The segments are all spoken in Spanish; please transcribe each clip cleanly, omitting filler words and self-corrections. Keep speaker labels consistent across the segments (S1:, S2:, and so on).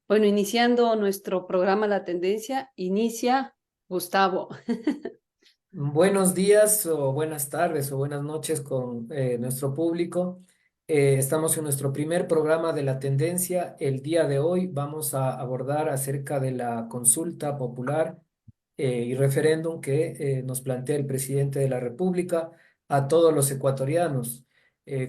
S1: Bueno, iniciando nuestro programa La Tendencia, inicia Gustavo.
S2: Buenos días o buenas tardes o buenas noches con nuestro público. Estamos en nuestro primer programa de La Tendencia. El día de hoy vamos a abordar acerca de la consulta popular y referéndum que nos plantea el presidente de la República a todos los ecuatorianos.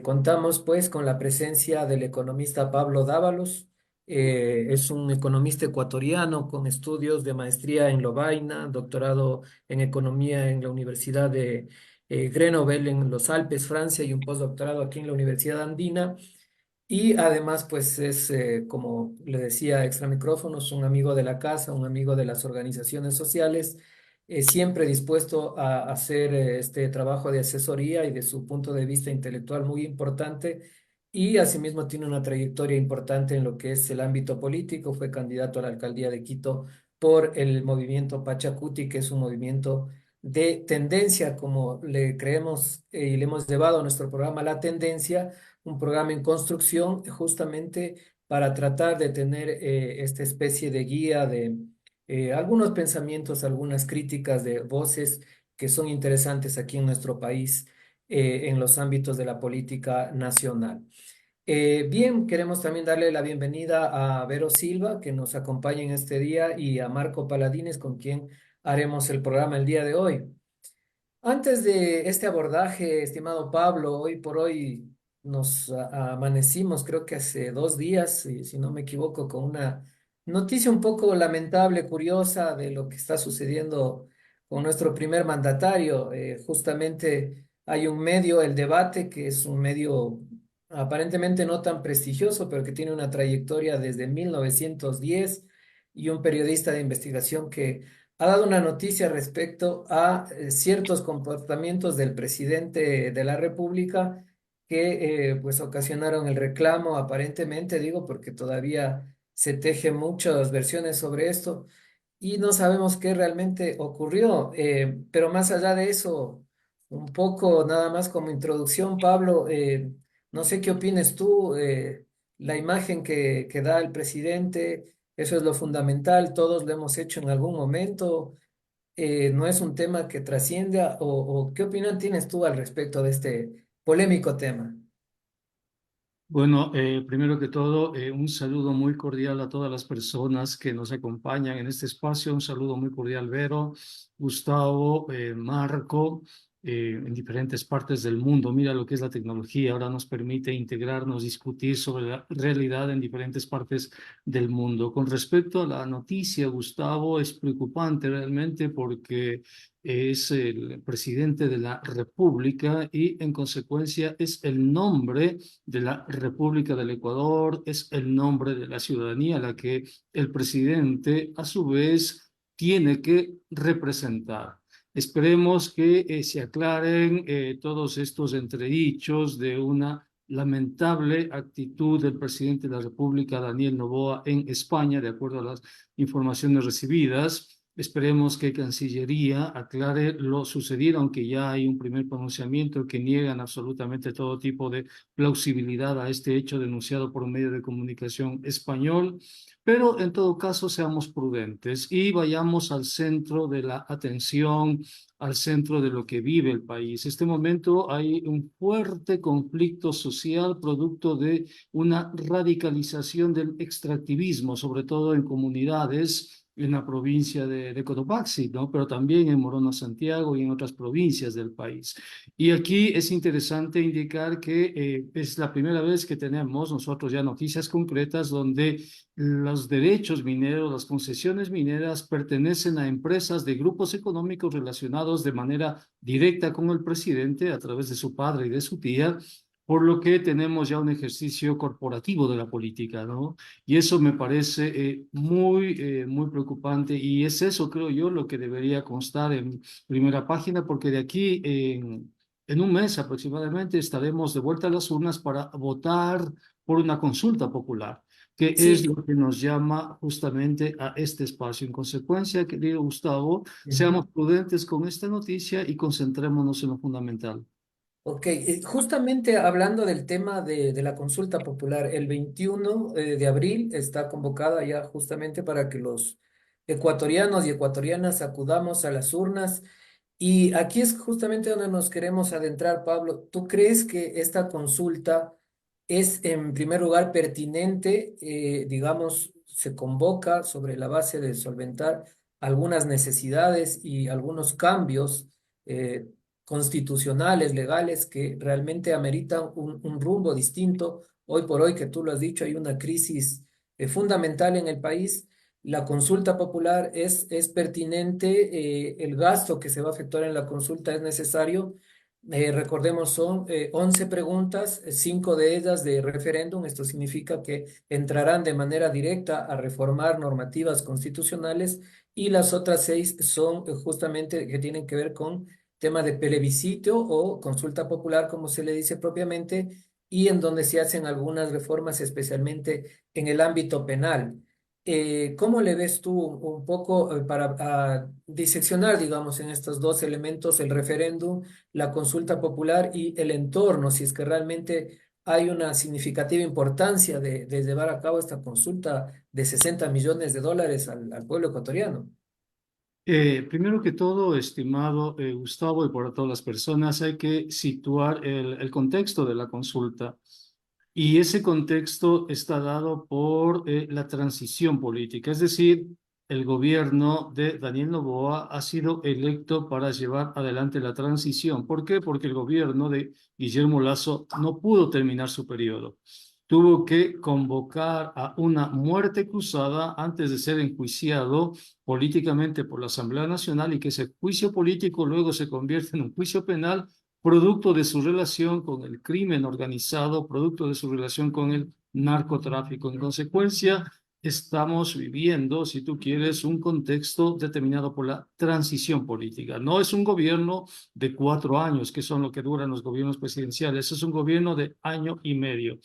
S2: Contamos pues con la presencia del economista Pablo Dávalos. Es un economista ecuatoriano con estudios de maestría en Lovaina, doctorado en economía en la Universidad de Grenoble en los Alpes, Francia, y un postdoctorado aquí en la Universidad Andina. Y además, pues es, como le decía, extra micrófonos, un amigo de la casa, un amigo de las organizaciones sociales, siempre dispuesto a hacer este trabajo de asesoría y de su punto de vista intelectual muy importante. Y asimismo tiene una trayectoria importante en lo que es el ámbito político. Fue candidato a la alcaldía de Quito por el movimiento Pachacuti, que es un movimiento de tendencia, como le creemos y le hemos llevado a nuestro programa La Tendencia, un programa en construcción justamente para tratar de tener esta especie de guía de algunos pensamientos, algunas críticas de voces que son interesantes aquí en nuestro país en los ámbitos de la política nacional. Bien, queremos también darle la bienvenida a Vero Silva, que nos acompaña en este día, y a Marco Paladines, con quien haremos el programa el día de hoy. Antes de este abordaje, estimado Pablo, hoy por hoy nos amanecimos, creo que hace 2 días, si no me equivoco, con una noticia un poco lamentable, curiosa de lo que está sucediendo con nuestro primer mandatario. Justamente hay un medio, El Debate, que es un medio aparentemente no tan prestigioso, pero que tiene una trayectoria desde 1910, y un periodista de investigación que ha dado una noticia respecto a ciertos comportamientos del presidente de la República que pues ocasionaron el reclamo, aparentemente, digo, porque todavía se tejen muchas versiones sobre esto y no sabemos qué realmente ocurrió. Pero más allá de eso, un poco nada más como introducción, Pablo, no sé qué opines tú, la imagen que da el presidente. Eso es lo fundamental, todos lo hemos hecho en algún momento. No es un tema que trascienda, o ¿qué opinión tienes tú al respecto de este polémico tema?
S3: Bueno, primero que todo, un saludo muy cordial a todas las personas que nos acompañan en este espacio. Un saludo muy cordial, Vero, Gustavo, Marco, en diferentes partes del mundo. Mira lo que es la tecnología. Ahora nos permite integrarnos, discutir sobre la realidad en diferentes partes del mundo. Con respecto a la noticia, Gustavo, es preocupante realmente porque es el presidente de la República y en consecuencia es el nombre de la República del Ecuador, es el nombre de la ciudadanía a la que el presidente a su vez tiene que representar. Esperemos que se aclaren todos estos entredichos de una lamentable actitud del presidente de la República, Daniel Noboa, en España, de acuerdo a las informaciones recibidas. Esperemos que Cancillería aclare lo sucedido, aunque ya hay un primer pronunciamiento que niegan absolutamente todo tipo de plausibilidad a este hecho denunciado por un medio de comunicación español. Pero en todo caso, seamos prudentes y vayamos al centro de la atención, al centro de lo que vive el país. En este momento hay un fuerte conflicto social producto de una radicalización del extractivismo, sobre todo en comunidades en la provincia de Cotopaxi, ¿no? Pero también en Morona, Santiago y en otras provincias del país. Y aquí es interesante indicar que es la primera vez que tenemos nosotros ya noticias concretas donde los derechos mineros, las concesiones mineras pertenecen a empresas de grupos económicos relacionados de manera directa con el presidente a través de su padre y de su tía, por lo que tenemos ya un ejercicio corporativo de la política, ¿no? Y eso me parece muy preocupante y es eso, creo yo, lo que debería constar en primera página, porque de aquí en un mes aproximadamente estaremos de vuelta a las urnas para votar por una consulta popular, que es
S2: Sí.
S3: lo que nos llama justamente a este espacio. En consecuencia, querido Gustavo,
S2: Ujú.
S3: seamos prudentes con esta noticia y concentrémonos en lo fundamental.
S2: Ok, justamente hablando del tema de la consulta popular, el 21 de abril está convocada ya justamente para que los ecuatorianos y ecuatorianas acudamos a las urnas. Y aquí es justamente donde nos queremos adentrar, Pablo. ¿Tú crees que esta consulta es en primer lugar pertinente? Digamos, se convoca sobre la base de solventar algunas necesidades y algunos cambios. eh, Constitucionales, legales, que realmente ameritan un rumbo distinto. Hoy por hoy, que tú lo has dicho, hay una crisis fundamental en el país. La consulta popular es pertinente, el gasto que se va a efectuar en la consulta es necesario. Recordemos, son 11 preguntas, 5 de ellas de referéndum. Esto significa que entrarán de manera directa a reformar normativas constitucionales y las otras 6 son justamente que tienen que ver con tema de plebiscito o consulta popular, como se le dice propiamente, y en donde se hacen algunas reformas, especialmente en el ámbito penal. ¿Cómo le ves tú un poco para diseccionar, digamos, en estos dos elementos, el referéndum, la consulta popular y el entorno, si es que realmente hay una significativa importancia de llevar a cabo esta consulta de 60 millones de dólares al pueblo ecuatoriano?
S3: Primero que todo, estimado Gustavo, y para todas las personas, hay que situar el contexto de la consulta. Y ese contexto está dado por la transición política, es decir, el gobierno de Daniel Noboa ha sido electo para llevar adelante la transición. ¿Por qué? Porque el gobierno de Guillermo Lasso no pudo terminar su periodo. Tuvo que convocar a una muerte cruzada antes de ser enjuiciado políticamente por la Asamblea Nacional y que ese juicio político luego se convierte en un juicio penal producto de su relación con el crimen organizado, producto de su relación con el narcotráfico. En consecuencia, estamos viviendo, si tú quieres, un contexto determinado por la transición política. No es un gobierno de 4 años, que son lo que duran los gobiernos presidenciales, es un gobierno de año y medio.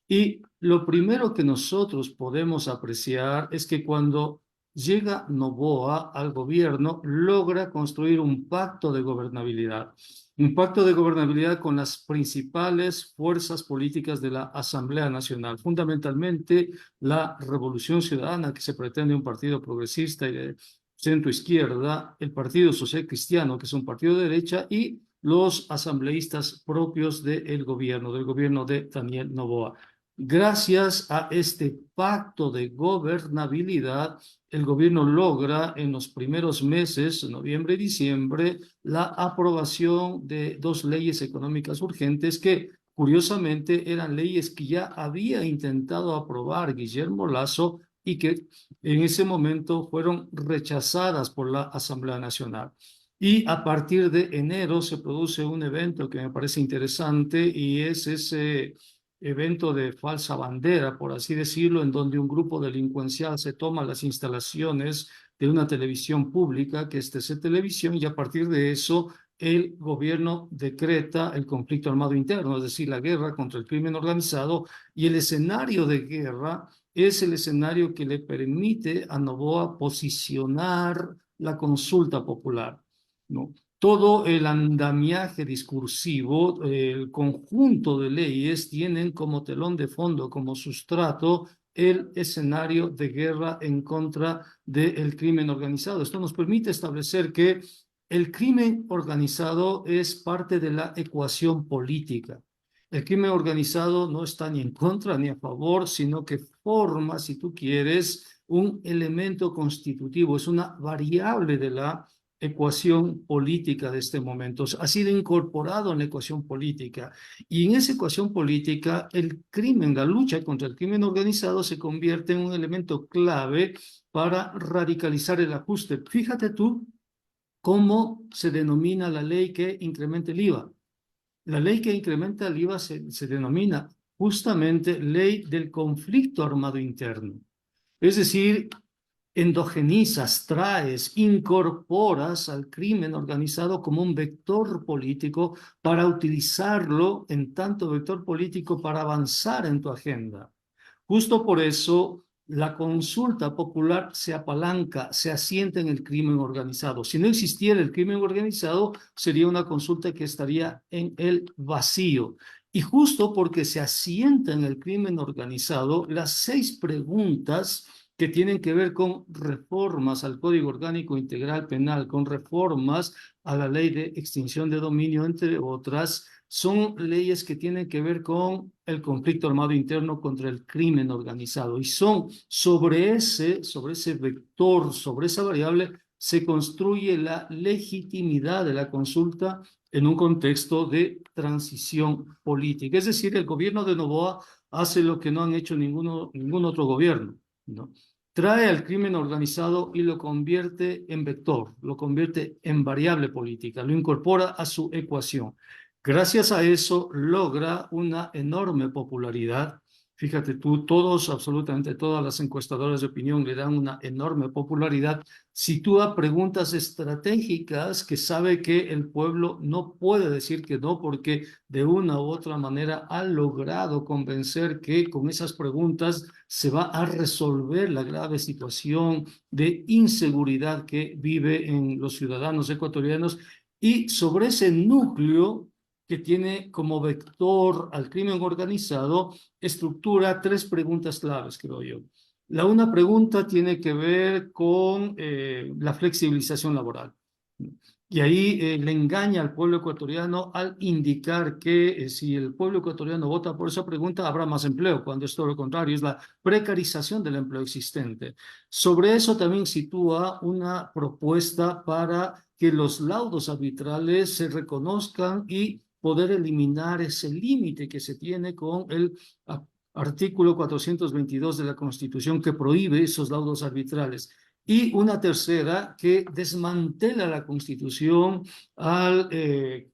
S3: Y lo primero que nosotros podemos apreciar es que cuando llega Noboa al gobierno, logra construir un pacto de gobernabilidad. Un pacto de gobernabilidad con las principales fuerzas políticas de la Asamblea Nacional, fundamentalmente la Revolución Ciudadana, que se pretende un partido progresista y de centro izquierda, el Partido Social Cristiano, que es un partido de derecha, y los asambleístas propios del gobierno de Daniel Noboa. Gracias a este pacto de gobernabilidad, el gobierno logra en los primeros meses, noviembre y diciembre, la aprobación de 2 leyes económicas urgentes que, curiosamente, eran leyes que ya había intentado aprobar Guillermo Lasso y que en ese momento fueron rechazadas por la Asamblea Nacional. Y a partir de enero se produce un evento que me parece interesante y es ese evento de falsa bandera, por así decirlo, en donde un grupo delincuencial se toma las instalaciones de una televisión pública, que es TC Televisión, y a partir de eso el gobierno decreta el conflicto armado interno, es decir, la guerra contra el crimen organizado, y el escenario de guerra es el escenario que le permite a Noboa posicionar la consulta popular, ¿no? Todo el andamiaje discursivo, el conjunto de leyes tienen como telón de fondo, como sustrato, el escenario de guerra en contra del crimen organizado. Esto nos permite establecer que el crimen organizado es parte de la ecuación política. El crimen organizado no está ni en contra ni a favor, sino que forma, si tú quieres, un elemento constitutivo, es una variable de la ecuación política de este momento. Ha sido incorporado en la ecuación política. Y en esa ecuación política, el crimen, la lucha contra el crimen organizado se convierte en un elemento clave para radicalizar el ajuste. Fíjate tú cómo se denomina la ley que incrementa el IVA. La ley que incrementa el IVA se denomina justamente ley del conflicto armado interno. Es decir, endogenizas, traes, incorporas al crimen organizado como un vector político para utilizarlo en tanto vector político para avanzar en tu agenda. Justo por eso, la consulta popular se apalanca, se asienta en el crimen organizado. Si no existiera el crimen organizado, sería una consulta que estaría en el vacío. Y justo porque se asienta en el crimen organizado, las 6 preguntas que tienen que ver con reformas al Código Orgánico Integral Penal, con reformas a la Ley de Extinción de Dominio, entre otras, son leyes que tienen que ver con el conflicto armado interno contra el crimen organizado. Y son sobre ese vector, sobre esa variable, se construye la legitimidad de la consulta en un contexto de transición política. Es decir, el gobierno de Noboa hace lo que no han hecho ningún otro gobierno, ¿no? Trae al crimen organizado y lo convierte en vector, lo convierte en variable política, lo incorpora a su ecuación. Gracias a eso logra una enorme popularidad. Fíjate tú, absolutamente todas las encuestadoras de opinión le dan una enorme popularidad. Sitúa preguntas estratégicas que sabe que el pueblo no puede decir que no, porque de una u otra manera ha logrado convencer que con esas preguntas se va a resolver la grave situación de inseguridad que vive en los ciudadanos ecuatorianos. Y sobre ese núcleo que tiene como vector al crimen organizado, estructura 3 preguntas claves, creo yo. La una pregunta tiene que ver con la flexibilización laboral. Y ahí le engaña al pueblo ecuatoriano al indicar que si el pueblo ecuatoriano vota por esa pregunta habrá más empleo, cuando es todo lo contrario, es la precarización del empleo existente. Sobre eso también sitúa una propuesta para que los laudos arbitrales se reconozcan y poder eliminar ese límite que se tiene con el artículo 422 de la Constitución que prohíbe esos laudos arbitrales. Y una tercera que desmantela la Constitución al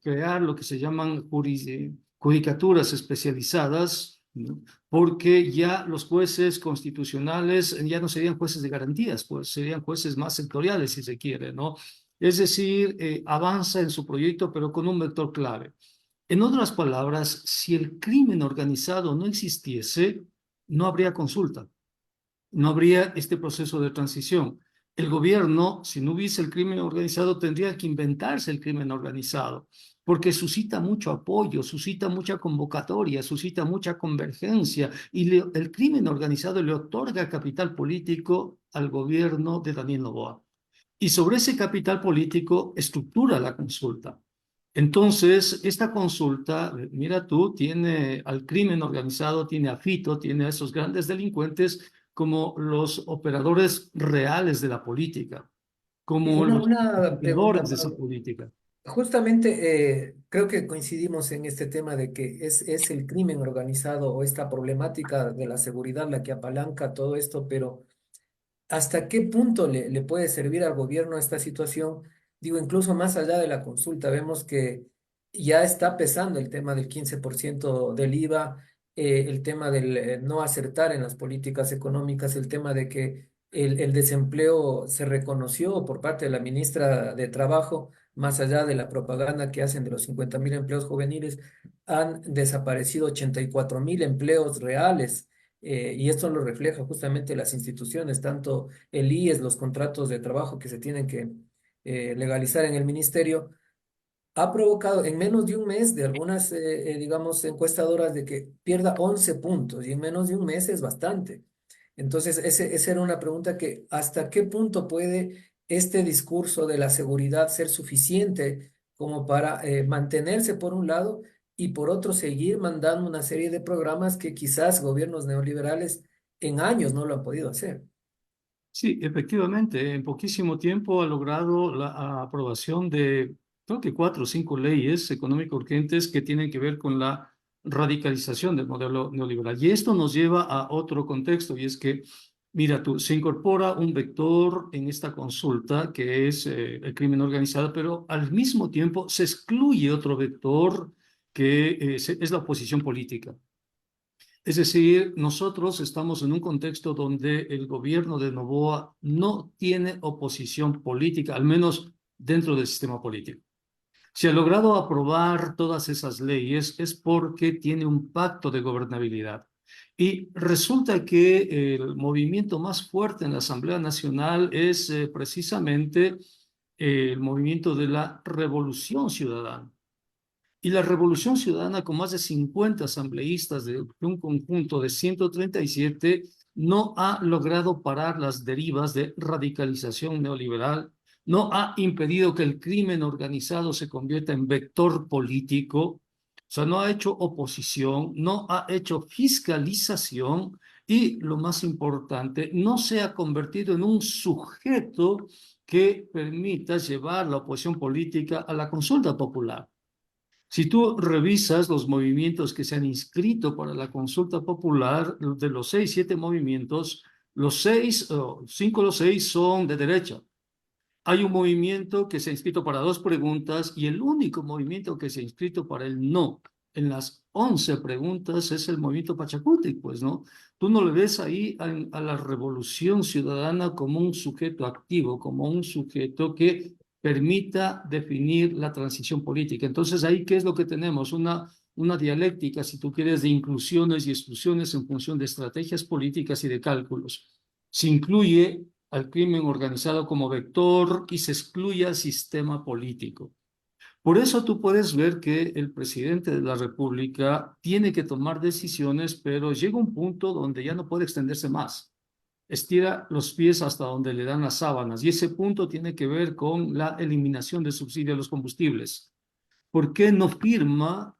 S3: crear lo que se llaman judicaturas especializadas, ¿no? Porque ya los jueces constitucionales ya no serían jueces de garantías, pues serían jueces más sectoriales, si se quiere, ¿no? Es decir, avanza en su proyecto, pero con un vector clave. En otras palabras, si el crimen organizado no existiese, no habría consulta, no habría este proceso de transición. El gobierno, si no hubiese el crimen organizado, tendría que inventarse el crimen organizado, porque suscita mucho apoyo, suscita mucha convocatoria, suscita mucha convergencia, y el crimen organizado le otorga capital político al gobierno de Daniel Noboa. Y sobre ese capital político estructura la consulta. Entonces, esta consulta, mira tú, tiene al crimen organizado, tiene a Fito, tiene a esos grandes delincuentes como los operadores reales de la política,
S2: Y
S3: como los
S2: una pregunta,
S3: operadores de esa
S2: Pablo.
S3: política.
S2: Justamente creo que coincidimos en este tema de que es el crimen organizado o esta problemática de la seguridad la que apalanca todo esto, pero ¿hasta qué punto le puede servir al gobierno esta situación? Digo, incluso más allá de la consulta, vemos que ya está pesando el tema del 15% del IVA, el tema del no acertar en las políticas económicas, el tema de que el desempleo se reconoció por parte de la ministra de Trabajo, más allá de la propaganda que hacen de los 50.000 empleos juveniles, han desaparecido 84.000 empleos reales. Y esto lo refleja justamente las instituciones, tanto el IES, los contratos de trabajo que se tienen que legalizar en el ministerio, ha provocado en menos de un mes de algunas, digamos, encuestadoras de que pierda 11 puntos y en menos de un mes es bastante. Entonces, esa era una pregunta que hasta qué punto puede este discurso de la seguridad ser suficiente como para mantenerse por un lado y por otro seguir mandando una serie de programas que quizás gobiernos neoliberales en años no lo han podido hacer.
S3: Sí, efectivamente, en poquísimo tiempo ha logrado la aprobación de, creo que 4 o 5 leyes económico urgentes que tienen que ver con la radicalización del modelo neoliberal. Y esto nos lleva a otro contexto, y es que, mira tú, se incorpora un vector en esta consulta que es el crimen organizado, pero al mismo tiempo se excluye otro vector que es la oposición política. Es decir, nosotros estamos en un contexto donde el gobierno de Noboa no tiene oposición política, al menos dentro del sistema político. Si ha logrado aprobar todas esas leyes es porque tiene un pacto de gobernabilidad. Y resulta que el movimiento más fuerte en la Asamblea Nacional es precisamente el movimiento de la Revolución Ciudadana. Y la Revolución Ciudadana, con más de 50 asambleístas de un conjunto de 137, no ha logrado parar las derivas de radicalización neoliberal, no ha impedido que el crimen organizado se convierta en vector político, o sea, no ha hecho oposición, no ha hecho fiscalización y, lo más importante, no se ha convertido en un sujeto que permita llevar la oposición política a la consulta popular. Si tú revisas los movimientos que se han inscrito para la consulta popular, de los 6, 7 movimientos, los 6, 5 de los 6 son de derecha. Hay un movimiento que se ha inscrito para 2 preguntas y el único movimiento que se ha inscrito para el no en las 11 preguntas es el movimiento Pachacuti, pues, ¿no? Tú no le ves ahí a la Revolución Ciudadana como un sujeto activo, como un sujeto que permita definir la transición política. Entonces, ahí, ¿qué es lo que tenemos? Una dialéctica, si tú quieres, de inclusiones y exclusiones en función de estrategias políticas y de cálculos. Se incluye al crimen organizado como vector y se excluye al sistema político. Por eso tú puedes ver que el presidente de la República tiene que tomar decisiones, pero llega un punto donde ya no puede extenderse más. Estira los pies hasta donde le dan las sábanas y ese punto tiene que ver con la eliminación del subsidio a los combustibles. ¿Por qué no firma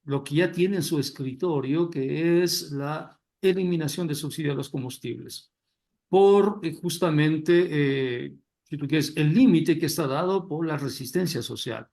S3: lo que ya tiene en su escritorio, que es la eliminación del subsidio a los combustibles? Por justamente, si tú quieres, el límite que está dado por la resistencia social.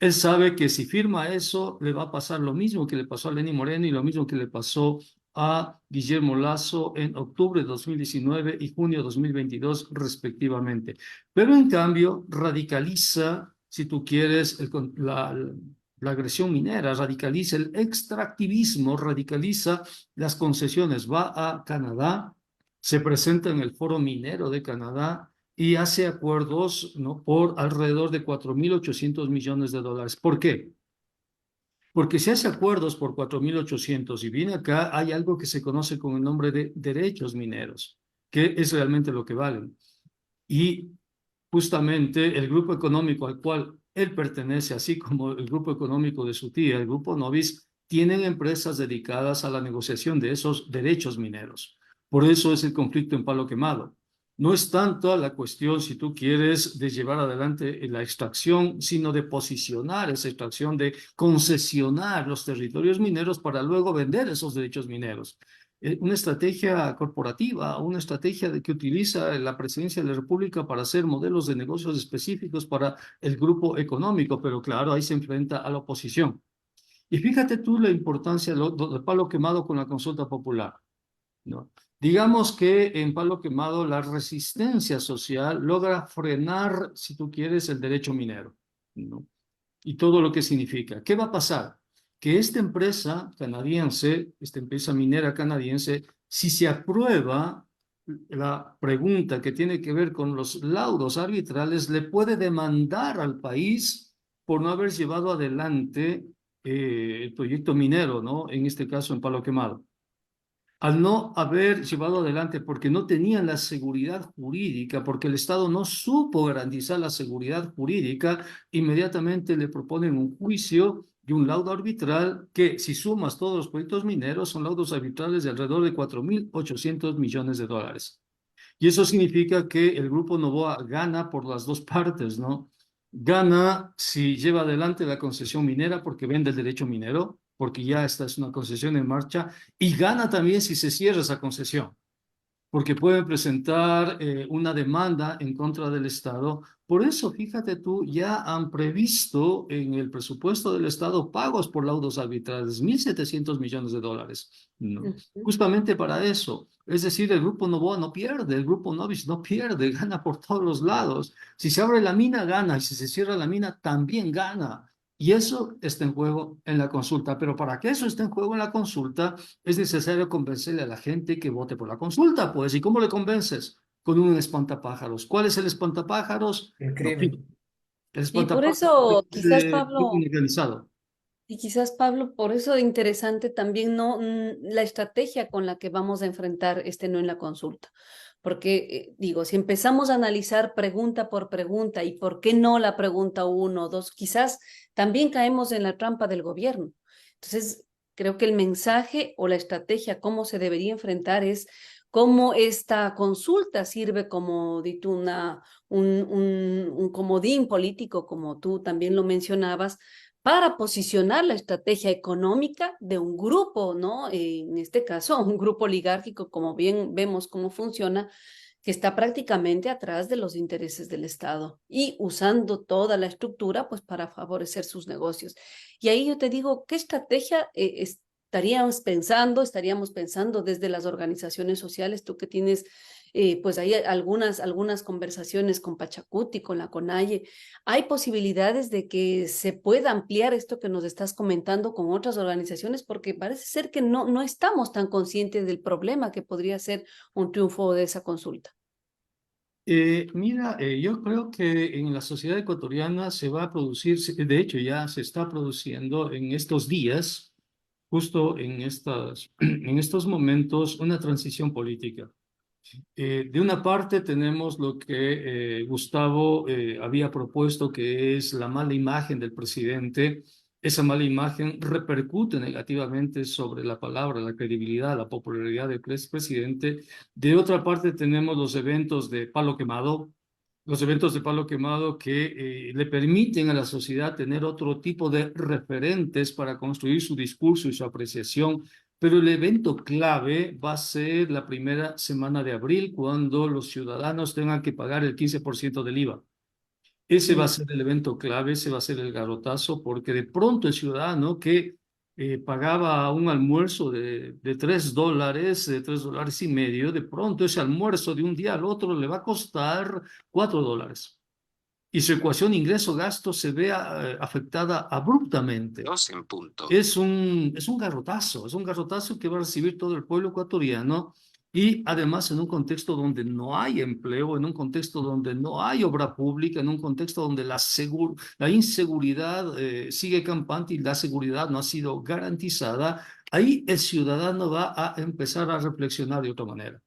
S3: Él sabe que si firma eso, le va a pasar lo mismo que le pasó a Lenín Moreno y lo mismo que le pasó a Guillermo Lasso en octubre de 2019 y junio de 2022, respectivamente. Pero en cambio, radicaliza, si tú quieres, la agresión minera, radicaliza el extractivismo, radicaliza las concesiones. Va a Canadá, se presenta en el Foro Minero de Canadá y hace acuerdos, ¿no?, por alrededor de 4.800 millones de dólares. ¿Por qué? Porque si hace acuerdos por 4.800 y viene acá, hay algo que se conoce con el nombre de derechos mineros, que es realmente lo que valen. Y justamente el grupo económico al cual él pertenece, así como el grupo económico de su tía, el grupo Novis, tienen empresas dedicadas a la negociación de esos derechos mineros. Por eso es el conflicto en Palo Quemado. No es tanto la cuestión, si tú quieres, de llevar adelante la extracción, sino de posicionar esa extracción, de concesionar los territorios mineros para luego vender esos derechos mineros. Una estrategia corporativa, una estrategia que utiliza la presidencia de la República para hacer modelos de negocios específicos para el grupo económico, pero claro, ahí se enfrenta a la oposición. Y fíjate tú la importancia de Palo Quemado con la consulta popular, ¿no? Digamos que en Palo Quemado la resistencia social logra frenar, si tú quieres, el derecho minero, ¿no? Y todo lo que significa. ¿Qué va a pasar? Que esta empresa canadiense, esta empresa minera canadiense, si se aprueba la pregunta que tiene que ver con los laudos arbitrales, le puede demandar al país por no haber llevado adelante el proyecto minero, ¿no? En este caso en Palo Quemado. Al no haber llevado adelante porque no tenían la seguridad jurídica, porque el Estado no supo garantizar la seguridad jurídica, inmediatamente le proponen un juicio y un laudo arbitral que, si sumas todos los proyectos mineros, son laudos arbitrales de alrededor de 4.800 millones de dólares. Y eso significa que el Grupo Noboa gana por las dos partes, ¿no? Gana si lleva adelante la concesión minera porque vende el derecho minero, porque ya esta es una concesión en marcha, y gana también si se cierra esa concesión, porque pueden presentar una demanda en contra del Estado. Por eso, fíjate tú, ya han previsto en el presupuesto del Estado pagos por laudos arbitrales, 1.700 millones de dólares, ¿no? Justamente para eso. Es decir, el Grupo Noboa no pierde, el Grupo Novis no pierde, gana por todos los lados. Si se abre la mina, gana, y si se cierra la mina, también gana. Y eso está en juego en la consulta. Pero para que eso esté en juego en la consulta, es necesario convencerle a la gente que vote por la consulta, pues. ¿Y cómo le convences? Con un espantapájaros. ¿Cuál es el espantapájaros?
S2: El
S3: No,
S2: crimen.
S3: el
S1: Y por
S3: espantapájaros
S1: eso,
S3: es
S1: quizás,
S3: crimen
S1: Pablo,
S3: organizado.
S1: Y quizás, Pablo, por eso interesante también la estrategia con la que vamos a enfrentar este no en la consulta. Porque, digo, si empezamos a analizar pregunta por pregunta y por qué no la pregunta uno o dos, quizás también caemos en la trampa del gobierno. Entonces, creo que el mensaje o la estrategia, cómo se debería enfrentar es cómo esta consulta sirve como, di tú, un comodín político, como tú también lo mencionabas, para posicionar la estrategia económica de un grupo, ¿no? En este caso, un grupo oligárquico, como bien vemos cómo funciona, que está prácticamente atrás de los intereses del Estado y usando toda la estructura, pues, para favorecer sus negocios. Y ahí yo te digo, ¿qué estrategia estaríamos pensando desde las organizaciones sociales? Tú que tienes, pues, hay algunas conversaciones con Pachacuti, con la CONAIE. ¿Hay posibilidades de que se pueda ampliar esto que nos estás comentando con otras organizaciones? Porque parece ser que no estamos tan conscientes del problema que podría ser un triunfo de esa consulta.
S3: Mira, yo creo que en la sociedad ecuatoriana se va a producir, de hecho ya se está produciendo en estos días, justo en estos momentos, una transición política. De una parte tenemos lo que Gustavo había propuesto, que es la mala imagen del presidente. Esa mala imagen repercute negativamente sobre la palabra, la credibilidad, la popularidad del presidente. De otra parte tenemos los eventos de palo quemado que le permiten a la sociedad tener otro tipo de referentes para construir su discurso y su apreciación, pero el evento clave va a ser la primera semana de abril, cuando los ciudadanos tengan que pagar el 15% del IVA. Ese va a
S1: Mm.
S3: ser el evento clave, ese va a ser el garrotazo, porque de pronto el ciudadano que pagaba un almuerzo de $3, de $3.50, de pronto ese almuerzo de un día al otro le va a costar $4. Y su ecuación ingreso-gasto se ve afectada abruptamente. Dos en punto. Es un garrotazo que va a recibir todo el pueblo ecuatoriano, y además en un contexto donde no hay empleo, en un contexto donde no hay obra pública, en un contexto donde la inseguridad sigue campante y la seguridad no ha sido garantizada. Ahí el ciudadano va a empezar a reflexionar de otra manera.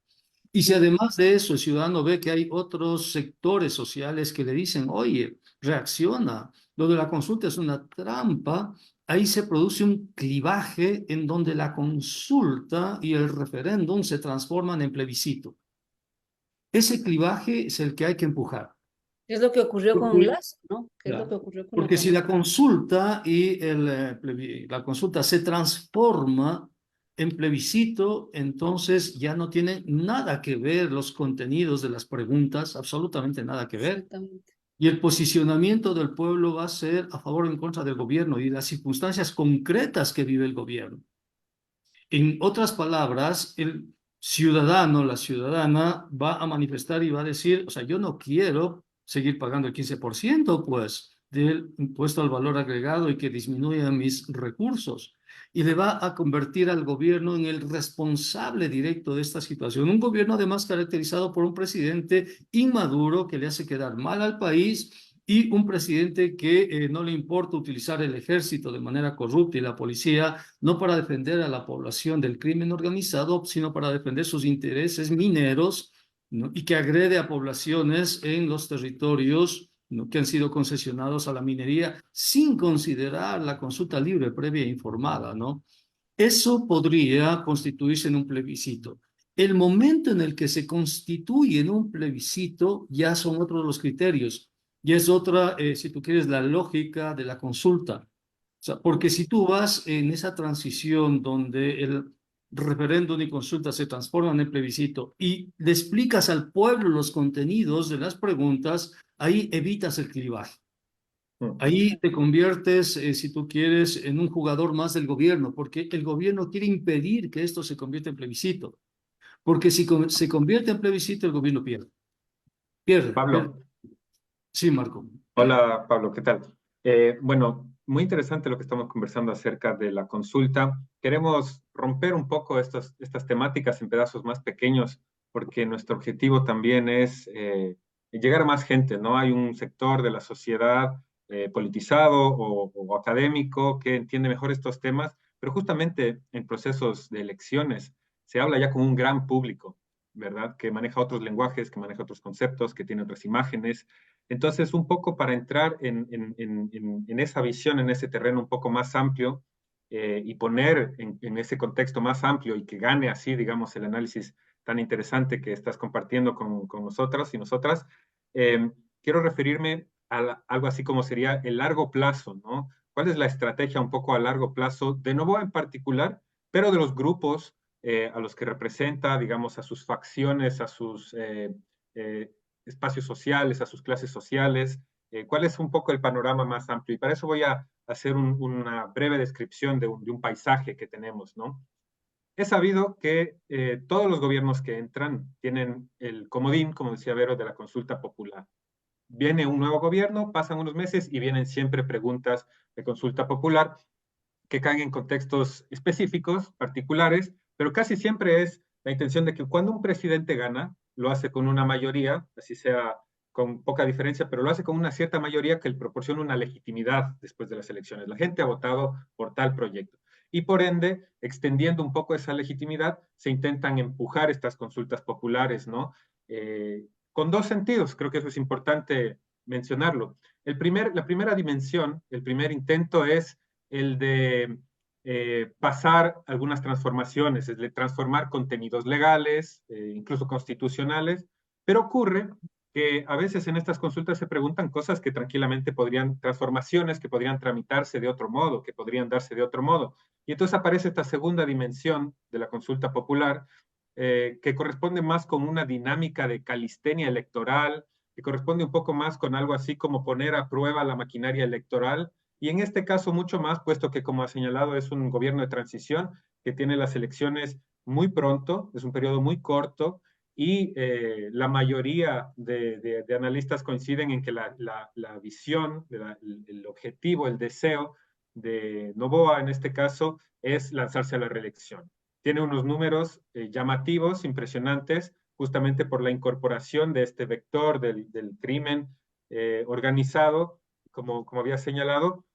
S3: Y si
S1: Mm.
S3: además de eso el ciudadano ve que hay otros sectores sociales que le dicen, oye, reacciona, lo de la consulta es una trampa, ahí se produce un clivaje en donde la consulta y el referéndum se transforman en plebiscito. Ese clivaje es el que hay que empujar.
S1: ¿Qué es lo que ocurrió con
S3: Porque,
S1: Lazo, ¿no? ¿Qué es lo
S3: ya,
S1: que ocurrió con la
S3: porque si la
S1: consulta?
S3: consulta y la consulta se transforma en plebiscito, entonces ya no tienen nada que ver los contenidos de las preguntas, absolutamente nada que ver.
S1: Exactamente.
S3: Y el posicionamiento del pueblo va a ser a favor o en contra del gobierno y las circunstancias concretas que vive el gobierno. En otras palabras, el ciudadano, la ciudadana va a manifestar y va a decir, o sea, yo no quiero seguir pagando el 15%, pues, del impuesto al valor agregado y que disminuyan mis recursos. Y le va a convertir al gobierno en el responsable directo de esta situación. Un gobierno además caracterizado por un presidente inmaduro que le hace quedar mal al país, y un presidente que no le importa utilizar el ejército de manera corrupta y la policía no para defender a la población del crimen organizado, sino para defender sus intereses mineros, ¿no? Y que agrede a poblaciones en los territorios, ¿no?, que han sido concesionados a la minería sin considerar la consulta libre, previa e informada, ¿no? Eso podría constituirse en un plebiscito. El momento en el que se constituye en un plebiscito ya son otros los criterios, y es otra, si tú quieres, la lógica de la consulta. O sea, porque si tú vas en esa transición donde el referéndum y consulta se transforman en plebiscito y le explicas al pueblo los contenidos de las preguntas, ahí evitas el clivaje. Ahí te conviertes, si tú quieres, en un jugador más del gobierno, porque el gobierno quiere impedir que esto se convierta en plebiscito. Porque si se convierte en plebiscito, el gobierno pierde. Pierde, pierde.
S4: Pablo,
S3: Sí, Marco.
S4: hola Pablo, ¿qué tal? Bueno, muy interesante lo que estamos conversando acerca de la consulta. Queremos romper un poco estas temáticas en pedazos más pequeños, porque nuestro objetivo también es llegar a más gente, ¿no? Hay un sector de la sociedad politizado o académico que entiende mejor estos temas, pero justamente en procesos de elecciones se habla ya con un gran público, ¿verdad? Que maneja otros lenguajes, que maneja otros conceptos, que tiene otras imágenes. Entonces, un poco para entrar en esa visión, en ese terreno un poco más amplio, y poner en ese contexto más amplio y que gane así, digamos, el análisis tan interesante que estás compartiendo con nosotros y nosotras, quiero referirme a algo así como sería el largo plazo, ¿no? ¿Cuál es la estrategia un poco a largo plazo de Novoa en particular, pero de los grupos a los que representa, digamos, a sus facciones, a sus eh, espacios sociales, a sus clases sociales? ¿Cuál es un poco el panorama más amplio? Y para eso voy a hacer una breve descripción de un paisaje que tenemos, ¿no? Es sabido que todos los gobiernos que entran tienen el comodín, como decía Vero, de la consulta popular. Viene un nuevo gobierno, pasan unos meses y vienen siempre preguntas de consulta popular que caen en contextos específicos, particulares, pero casi siempre es la intención de que cuando un presidente gana, lo hace con una mayoría, así sea con poca diferencia, pero lo hace con una cierta mayoría que le proporciona una legitimidad después de las elecciones. La gente ha votado por tal proyecto. Y por ende, extendiendo un poco esa legitimidad, se intentan empujar estas consultas populares, ¿no? Con dos sentidos, creo que eso es importante mencionarlo. La primera dimensión, el primer intento es el de pasar algunas transformaciones, es de transformar contenidos legales, incluso constitucionales, pero ocurre que a veces en estas consultas se preguntan cosas que tranquilamente podrían, transformaciones que podrían tramitarse de otro modo, que podrían darse de otro modo. Y entonces aparece esta segunda dimensión de la consulta popular, que corresponde más con una dinámica de calistenia electoral, que corresponde un poco más con algo así como poner a prueba la maquinaria electoral, y en este caso mucho más, puesto que como ha señalado es un gobierno de transición que tiene las elecciones muy pronto, es un periodo muy corto, y la mayoría de analistas coinciden en que la visión, el objetivo, el deseo de Noboa en este caso es lanzarse a la reelección. Tiene unos números llamativos, impresionantes, justamente por la incorporación de este vector del crimen organizado, como había señalado.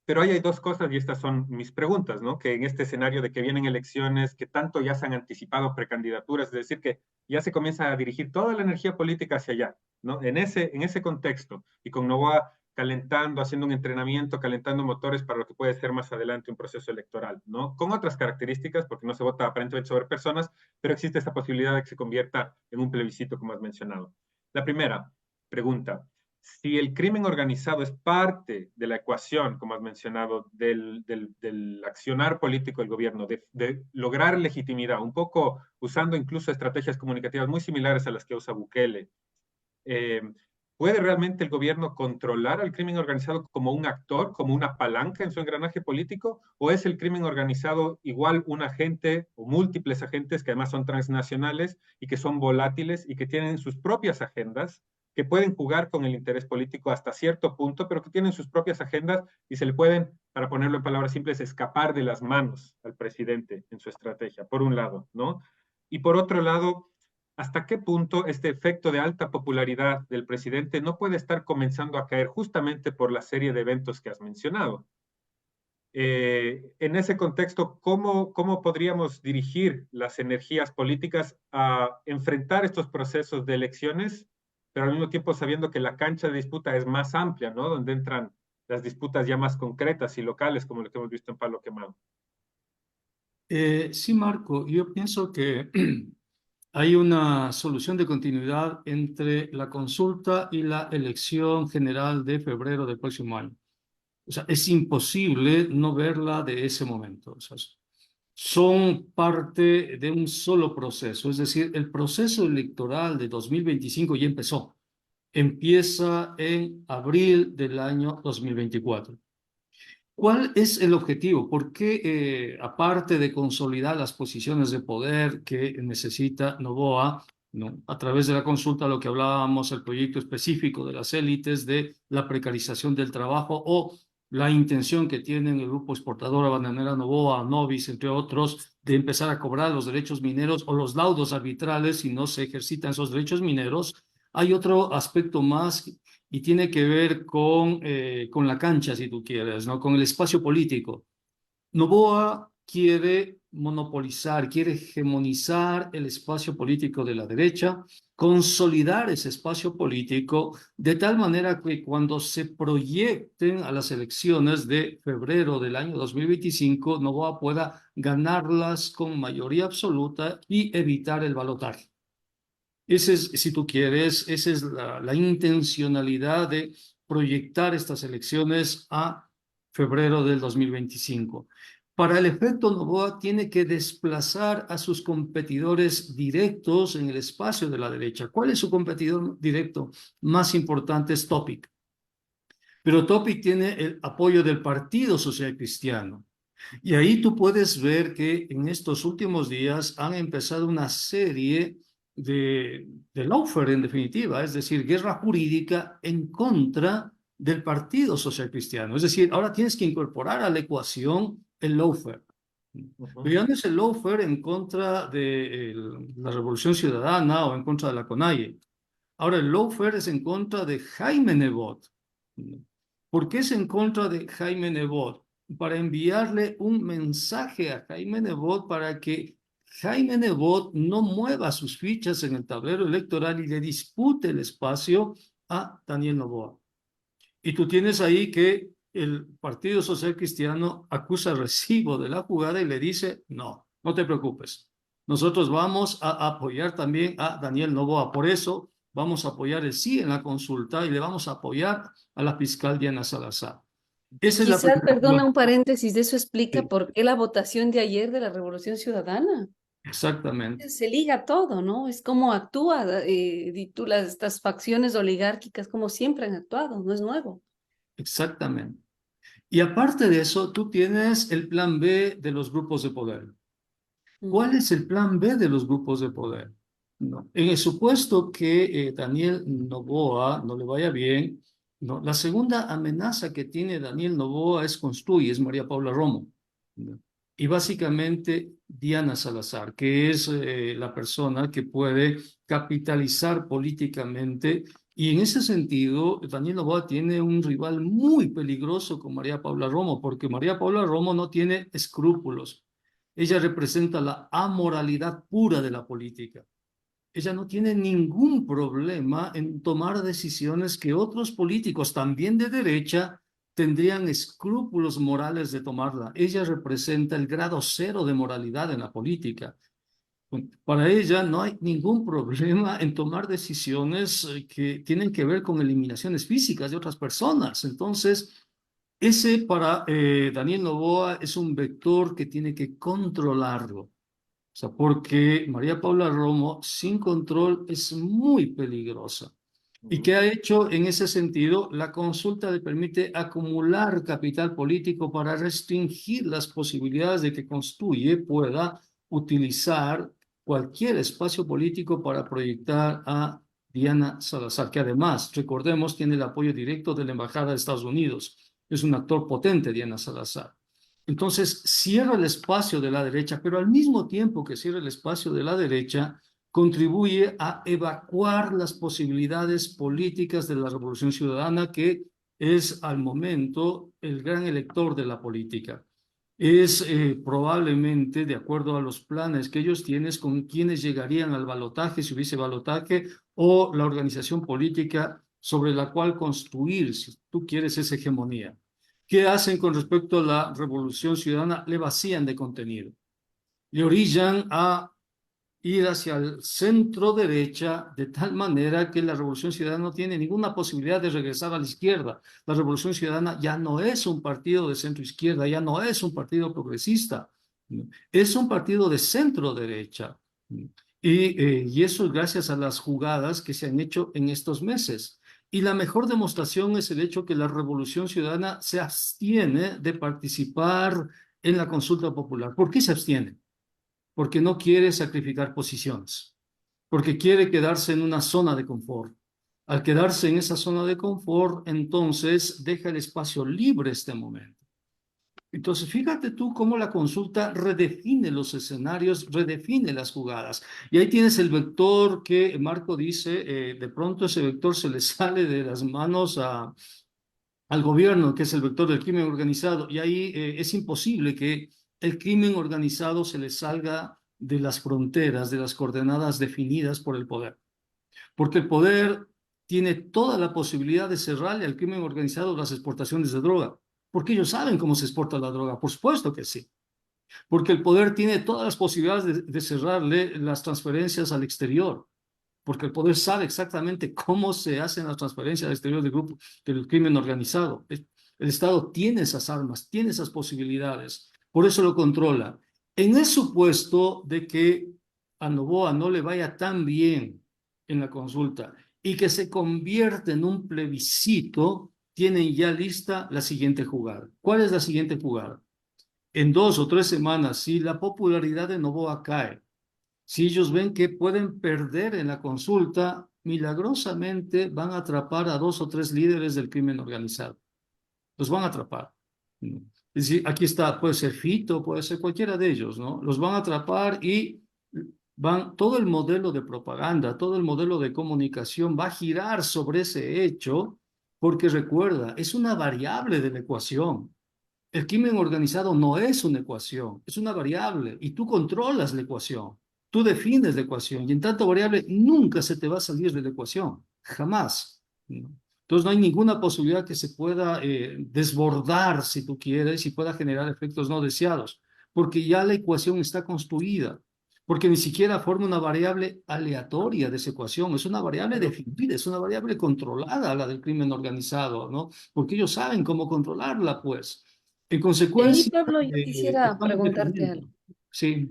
S4: Pero ahí hay dos cosas y estas son mis preguntas, ¿no? Que en este escenario de que vienen elecciones, que tanto ya se han anticipado precandidaturas, es decir, que ya se comienza a dirigir toda la energía política hacia allá, ¿no? En ese contexto y con Novoa calentando, haciendo un entrenamiento, calentando motores para lo que puede ser más adelante un proceso electoral, ¿no? Con otras características, porque no se vota aparentemente sobre personas, pero existe esa posibilidad de que se convierta en un plebiscito, como has mencionado. La primera pregunta, si el crimen organizado es parte de la ecuación, como has mencionado, del accionar político del gobierno, de lograr legitimidad, un poco usando incluso estrategias comunicativas muy similares a las que usa Bukele, eh, ¿puede realmente el gobierno controlar al crimen organizado como un actor, como una palanca en su engranaje político? ¿O es el crimen organizado igual un agente o múltiples agentes que además son transnacionales y que son volátiles y que tienen sus propias agendas, que pueden jugar con el interés político hasta cierto punto, pero que tienen sus propias agendas y se le pueden, para ponerlo en palabras simples, escapar de las manos al presidente en su estrategia, por un lado, ¿no? Y por otro lado, ¿hasta qué punto este efecto de alta popularidad del presidente no puede estar comenzando a caer justamente por la serie de eventos que has mencionado? En ese contexto, ¿cómo podríamos dirigir las energías políticas a enfrentar estos procesos de elecciones, pero al mismo tiempo sabiendo que la cancha de disputa es más amplia, ¿no? Donde entran las disputas ya más concretas y locales, como lo que hemos visto en Palo Quemado.
S3: Sí, Marco, yo pienso que hay una solución de continuidad entre la consulta y la elección general de febrero del próximo año. O sea, es imposible no verla de ese momento. O sea, son parte de un solo proceso. Es decir, el proceso electoral de 2025 ya empezó. Empieza en abril del año 2024. ¿Cuál es el objetivo? ¿Por qué, aparte de consolidar las posiciones de poder que necesita Noboa, ¿no? A través de la consulta, lo que hablábamos, el proyecto específico de las élites, de la precarización del trabajo o la intención que tienen el grupo exportador bananera Noboa, Novis, entre otros, de empezar a cobrar los derechos mineros o los laudos arbitrales si no se ejercitan esos derechos mineros? Hay otro aspecto más y tiene que ver con la cancha, si tú quieres, ¿no? Con el espacio político. Noboa quiere monopolizar, quiere hegemonizar el espacio político de la derecha, consolidar ese espacio político de tal manera que cuando se proyecten a las elecciones de febrero del año 2025, Noboa pueda ganarlas con mayoría absoluta y evitar el balotaje. Esa es, si tú quieres, esa es la intencionalidad de proyectar estas elecciones a febrero del 2025. Para el efecto Noboa tiene que desplazar a sus competidores directos en el espacio de la derecha. ¿Cuál es su competidor directo más importante? Es Topic. Pero Topic tiene el apoyo del Partido Social Cristiano. Y ahí tú puedes ver que en estos últimos días han empezado una serie de lawfare, en definitiva, es decir, guerra jurídica en contra del Partido Social Cristiano. Es decir, ahora tienes que incorporar a la ecuación el lawfare. Pero ya no es el lawfare en contra de la Revolución Ciudadana o en contra de la CONAIE. Ahora el lawfare es en contra de Jaime Nebot. ¿Por qué es en contra de Jaime Nebot? Para enviarle un mensaje a Jaime Nebot para que Jaime Nebot no mueva sus fichas en el tablero electoral y le dispute el espacio a Daniel Noboa. Y tú tienes ahí que el Partido Social Cristiano acusa recibo de la jugada y le dice, no, no te preocupes. Nosotros vamos a apoyar también a Daniel Noboa. Por eso vamos a apoyar el sí en la consulta y le vamos a apoyar a la fiscal Diana Salazar. Esa es la
S1: Quizás, perdona un
S3: primera.
S1: paréntesis, de eso explica
S3: Sí,
S1: por qué la votación de ayer de la Revolución Ciudadana.
S3: exactamente,
S1: Se liga todo, ¿no? Es como actúa, estas facciones oligárquicas como siempre han actuado, no es nuevo.
S3: exactamente. Y aparte de eso, tú tienes el plan B de los grupos de poder. ¿Cuál es el plan B de los grupos de poder? No. En el supuesto que Daniel Noboa no le vaya bien, no. La segunda amenaza que tiene Daniel Noboa es Constituye, es María Paula Romo. ¿No? Y básicamente Diana Salazar, que es la persona que puede capitalizar políticamente. Y en ese sentido, Daniel Noboa tiene un rival muy peligroso con María Paula Romo, porque María Paula Romo no tiene escrúpulos. Ella representa la amoralidad pura de la política. Ella no tiene ningún problema en tomar decisiones que otros políticos, también de derecha, tendrían escrúpulos morales de tomarla. Ella representa el grado cero de moralidad en la política. Para ella no hay ningún problema en tomar decisiones que tienen que ver con eliminaciones físicas de otras personas. Entonces, ese para Daniel Noboa es un vector que tiene que controlarlo. O sea, porque María Paula Romo sin control es muy peligrosa. ¿Y qué ha hecho en ese sentido? La consulta le permite acumular capital político para restringir las posibilidades de que Constituye pueda utilizar cualquier espacio político para proyectar a Diana Salazar, que además, recordemos, tiene el apoyo directo de la Embajada de Estados Unidos. Es un actor potente, Diana Salazar. Entonces, cierra el espacio de la derecha, pero al mismo tiempo que cierra el espacio de la derecha, contribuye a evacuar las posibilidades políticas de la Revolución Ciudadana, que es al momento el gran elector de la política. Es probablemente, de acuerdo a los planes que ellos tienen, con quienes llegarían al balotaje, si hubiese balotaje, o la organización política sobre la cual construir, si tú quieres, esa hegemonía. ¿Qué hacen con respecto a la Revolución Ciudadana? Le vacían de contenido. Le orillan a ir hacia el centro derecha de tal manera que la Revolución Ciudadana no tiene ninguna posibilidad de regresar a la izquierda. La Revolución Ciudadana ya no es un partido de centro izquierda, ya no es un partido progresista, es un partido de centro derecha. Y eso es gracias a las jugadas que se han hecho en estos meses. Y la mejor demostración es el hecho que la Revolución Ciudadana se abstiene de participar en la consulta popular. ¿Por qué se abstiene? Porque no quiere sacrificar posiciones, porque quiere quedarse en una zona de confort. Al quedarse en esa zona de confort, entonces deja el espacio libre este momento. Entonces, fíjate tú cómo la consulta redefine los escenarios, redefine las jugadas. Y ahí tienes el vector que Marco dice, de pronto ese vector se le sale de las manos al gobierno, que es el vector del crimen organizado. Y ahí es imposible que el crimen organizado se le salga de las fronteras, de las coordenadas definidas por el poder. Porque el poder tiene toda la posibilidad de cerrarle al crimen organizado las exportaciones de droga, porque ellos saben cómo se exporta la droga, por supuesto que sí, porque el poder tiene todas las posibilidades de cerrarle las transferencias al exterior, porque el poder sabe exactamente cómo se hacen las transferencias al exterior del grupo del crimen organizado. El Estado tiene esas armas, tiene esas posibilidades, por eso lo controla. En el supuesto de que a Noboa no le vaya tan bien en la consulta y que se convierte en un plebiscito, tienen ya lista la siguiente jugada. ¿Cuál es la siguiente jugada? En 2 o 3 semanas, si la popularidad de Noboa cae, si ellos ven que pueden perder en la consulta, milagrosamente van a atrapar a 2 o 3 líderes del crimen organizado. Los van a atrapar. ¿No? Es decir, aquí está, puede ser Fito, puede ser cualquiera de ellos, ¿no? Los van a atrapar y todo el modelo de propaganda, todo el modelo de comunicación va a girar sobre ese hecho, porque recuerda, es una variable de la ecuación. El crimen organizado no es una ecuación, es una variable y tú controlas la ecuación, tú defines la ecuación y en tanto variable nunca se te va a salir de la ecuación, jamás. ¿No? Entonces no hay ninguna posibilidad que se pueda desbordar, si tú quieres, y pueda generar efectos no deseados, porque ya la ecuación está construida, porque ni siquiera forma una variable aleatoria de esa ecuación, es una variable definida, es una variable controlada, la del crimen organizado, ¿no? Porque ellos saben cómo controlarla, pues. En
S1: Y
S3: consecuencia,
S1: Pablo, yo quisiera
S3: estamos
S1: preguntarte
S3: definiendo,
S1: algo.
S3: sí,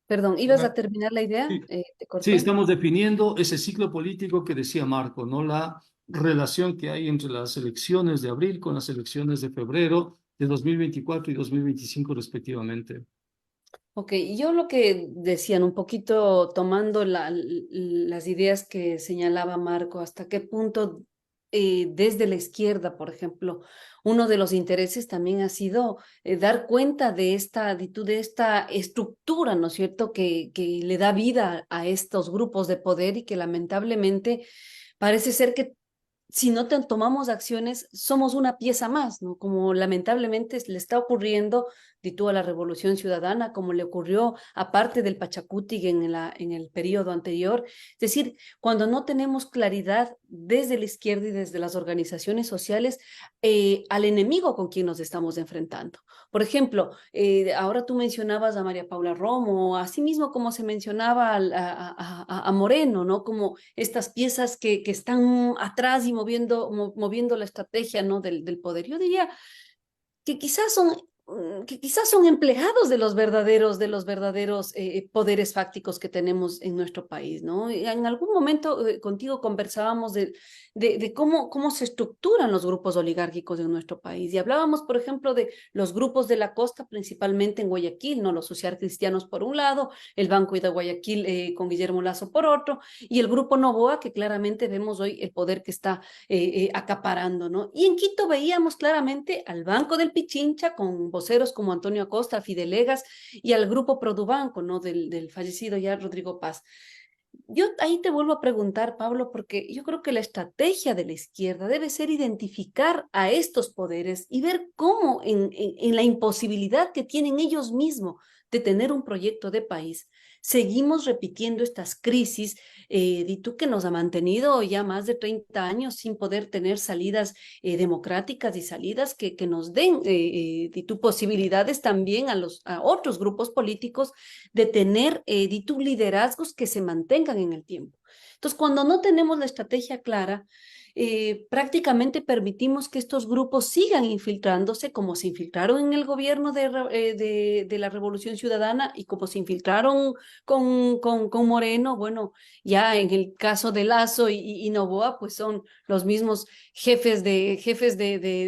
S1: Perdón, ¿ibas a terminar la idea?
S4: Sí,
S1: ¿Te
S3: sí,
S1: corté?
S3: estamos definiendo ese ciclo político que decía Marco, ¿no? La relación que hay entre las elecciones de abril con las elecciones de febrero de 2024 y 2025 respectivamente.
S1: Ok, yo lo que decían, un poquito tomando las ideas que señalaba Marco, hasta qué punto desde la izquierda, por ejemplo, uno de los intereses también ha sido dar cuenta de esta de esta estructura, ¿no es cierto?, que le da vida a estos grupos de poder y que lamentablemente parece ser que si no tomamos acciones, somos una pieza más, ¿no? Como lamentablemente le está ocurriendo de toda la Revolución Ciudadana, como le ocurrió aparte del Pachacuti en el periodo anterior. Es decir, cuando no tenemos claridad desde la izquierda y desde las organizaciones sociales al enemigo con quien nos estamos enfrentando. Por ejemplo, ahora tú mencionabas a María Paula Romo, así mismo como se mencionaba a Moreno, ¿no? Como estas piezas que están atrás y moviendo la estrategia, ¿no? Del poder. Yo diría que quizás son empleados de los verdaderos poderes fácticos que tenemos en nuestro país, ¿no? Y en algún momento contigo conversábamos de cómo se estructuran los grupos oligárquicos en nuestro país y hablábamos, por ejemplo, de los grupos de la costa, principalmente en Guayaquil, ¿no? Los socialcristianos por un lado, el Banco de Guayaquil con Guillermo Lazo por otro, y el grupo Noboa, que claramente vemos hoy el poder que está acaparando, ¿no? Y en Quito veíamos claramente al Banco del Pichincha con voceros como Antonio Acosta, Fidelegas y al grupo Produbanco, ¿no? Del fallecido ya Rodrigo Paz. Yo ahí te vuelvo a preguntar, Pablo, porque yo creo que la estrategia de la izquierda debe ser identificar a estos poderes y ver cómo en la imposibilidad que tienen ellos mismos de tener un proyecto de país, seguimos repitiendo estas crisis, y tú que nos ha mantenido ya más de 30 años sin poder tener salidas democráticas y salidas que nos den posibilidades también a otros grupos políticos de tener liderazgos que se mantengan en el tiempo. Entonces, cuando no tenemos la estrategia clara, prácticamente permitimos que estos grupos sigan infiltrándose como se infiltraron en el gobierno de la Revolución Ciudadana y como se infiltraron con Moreno. Bueno, ya en el caso de Lazo y Noboa, pues son los mismos jefes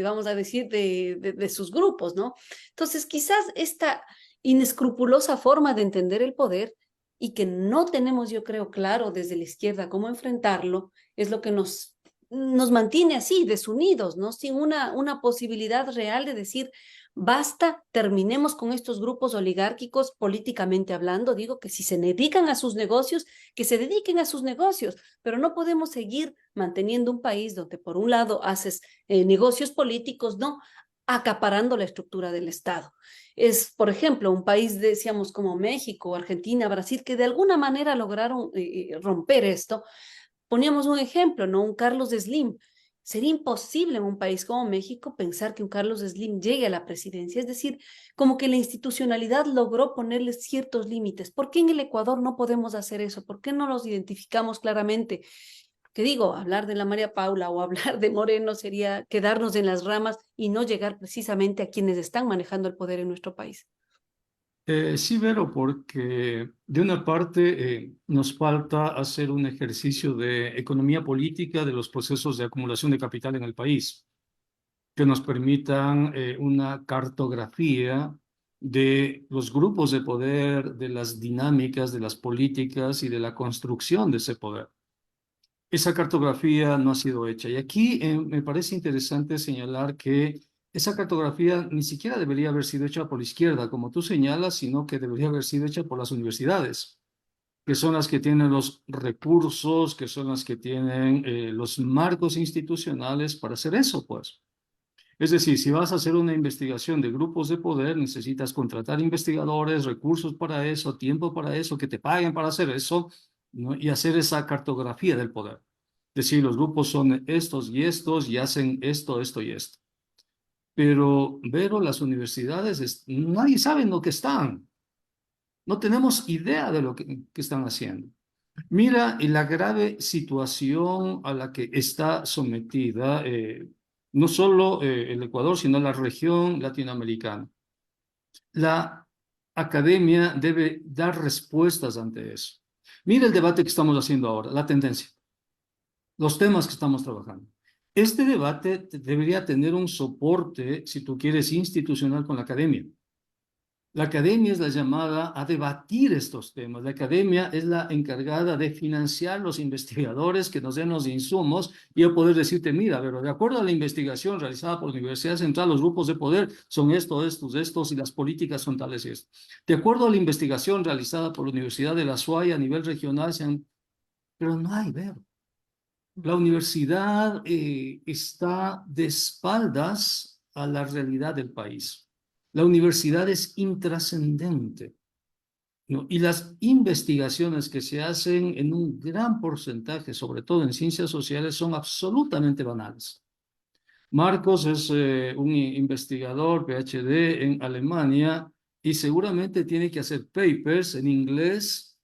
S1: vamos a decir, de sus grupos, ¿no? Entonces, quizás esta inescrupulosa forma de entender el poder y que no tenemos, yo creo, claro desde la izquierda cómo enfrentarlo, es lo que nos nos mantiene así, desunidos, ¿no? Sin una posibilidad real de decir, basta, terminemos con estos grupos oligárquicos políticamente hablando. Digo que si se dedican a sus negocios, que se dediquen a sus negocios, pero no podemos seguir manteniendo un país donde por un lado haces negocios políticos, ¿no? Acaparando la estructura del Estado. Es, por ejemplo, un país, decíamos, como México, Argentina, Brasil, que de alguna manera lograron romper esto. Poníamos un ejemplo, ¿no? Un Carlos Slim. Sería imposible en un país como México pensar que un Carlos Slim llegue a la presidencia. Es decir, como que la institucionalidad logró ponerle ciertos límites. ¿Por qué en el Ecuador no podemos hacer eso? ¿Por qué no los identificamos claramente? Que digo, hablar de la María Paula o hablar de Moreno sería quedarnos en las ramas y no llegar precisamente a quienes están manejando el poder en nuestro país.
S3: Sí, Vero, porque de una parte nos falta hacer un ejercicio de economía política de los procesos de acumulación de capital en el país, que nos permitan una cartografía de los grupos de poder, de las dinámicas, de las políticas y de la construcción de ese poder. Esa cartografía no ha sido hecha. Y aquí me parece interesante señalar que esa cartografía ni siquiera debería haber sido hecha por la izquierda, como tú señalas, sino que debería haber sido hecha por las universidades, que son las que tienen los recursos, que son las que tienen los marcos institucionales para hacer eso, pues. Es decir, si vas a hacer una investigación de grupos de poder, necesitas contratar investigadores, recursos para eso, tiempo para eso, que te paguen para hacer eso, ¿no? Y hacer esa cartografía del poder. Es decir, los grupos son estos y estos y hacen esto, esto y esto. Pero las universidades, nadie sabe en lo que están. No tenemos idea de lo que están haciendo. Mira, y la grave situación a la que está sometida no solo el Ecuador, sino la región latinoamericana. La academia debe dar respuestas ante eso. Mira el debate que estamos haciendo ahora, la tendencia, los temas que estamos trabajando. Este debate debería tener un soporte, si tú quieres, institucional con la academia. La academia es la llamada a debatir estos temas. La academia es la encargada de financiar los investigadores que nos den los insumos y a poder decirte, mira, pero de acuerdo a la investigación realizada por la Universidad Central, los grupos de poder son estos, y las políticas son tales y estos. De acuerdo a la investigación realizada por la Universidad de la SUAY a nivel regional, pero no hay ver. La universidad está de espaldas a la realidad del país. La universidad es intrascendente, ¿no? Y las investigaciones que se hacen en un gran porcentaje, sobre todo en ciencias sociales, son absolutamente banales. Marcos es un investigador PhD en Alemania y seguramente tiene que hacer papers en inglés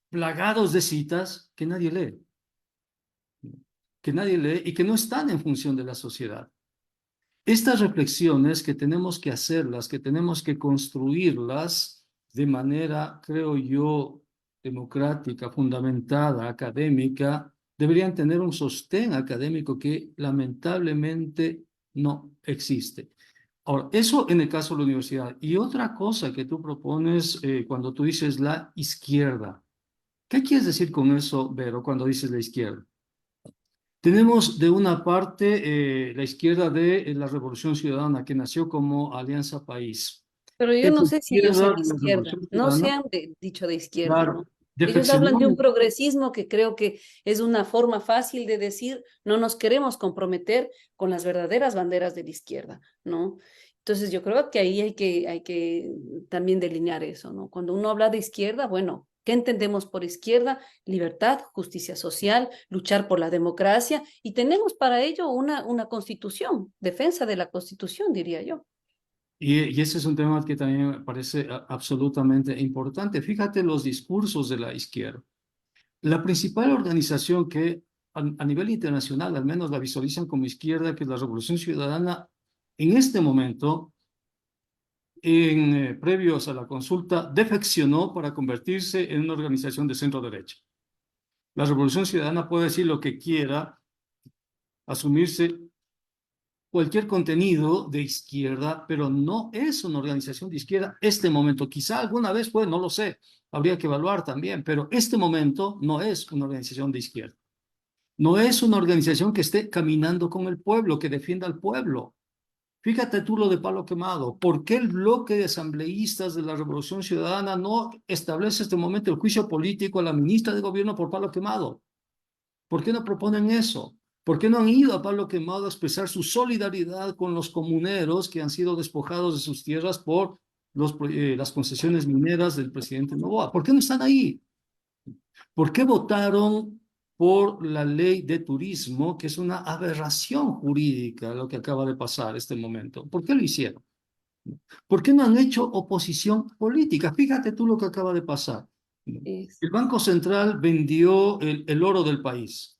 S3: plagados de citas que nadie lee y que no están en función de la sociedad. Estas reflexiones que tenemos que hacerlas, que tenemos que construirlas de manera, creo yo, democrática, fundamentada, académica, deberían tener un sostén académico que lamentablemente no existe. Ahora, eso en el caso de la universidad. Y otra cosa que tú propones cuando tú dices la izquierda. ¿Qué quieres decir con eso, Vero, cuando dices la izquierda? Tenemos de una parte la izquierda de la Revolución Ciudadana, que nació como Alianza País.
S1: Pero yo
S3: Esa
S1: no sé si ellos
S3: izquierda
S1: sean
S3: de la
S1: izquierda,
S3: Revolución
S1: no se
S3: Ciudadana,
S1: han dicho de izquierda,
S3: claro,
S1: ¿no? Ellos hablan
S3: defeccionó.
S1: de un progresismo que creo que es una forma fácil de decir, no nos queremos comprometer con las verdaderas banderas de la izquierda, ¿no? Entonces yo creo que ahí hay que también delinear eso, ¿no? Cuando uno habla de izquierda, bueno, ¿qué entendemos por izquierda? Libertad, justicia social, luchar por la democracia, y tenemos para ello una constitución, defensa de la constitución, diría yo.
S3: Y ese es un tema que también me parece absolutamente importante. Fíjate los discursos de la izquierda. La principal organización que a nivel internacional, al menos la visualizan como izquierda, que es la Revolución Ciudadana, en este momento, previos a la consulta, defeccionó para convertirse en una organización de centro derecha. La Revolución Ciudadana puede decir lo que quiera, asumirse cualquier contenido de izquierda, pero no es una organización de izquierda este momento. Quizá alguna vez fue, no lo sé, habría que evaluar también, pero este momento no es una organización de izquierda. No es una organización que esté caminando con el pueblo, que defienda al pueblo. Fíjate tú lo de Palo Quemado. ¿Por qué el bloque de asambleístas de la Revolución Ciudadana no establece este momento el juicio político a la ministra de Gobierno por Palo Quemado? ¿Por qué no proponen eso? ¿Por qué no han ido a Palo Quemado a expresar su solidaridad con los comuneros que han sido despojados de sus tierras por las concesiones mineras del presidente Noboa? ¿Por qué no están ahí? ¿Por qué votaron por la ley de turismo, que es una aberración jurídica lo que acaba de pasar este momento? ¿Por qué lo hicieron? ¿Por qué no han hecho oposición política? Fíjate tú lo que acaba de pasar.
S1: Es,
S3: El Banco Central vendió el oro del país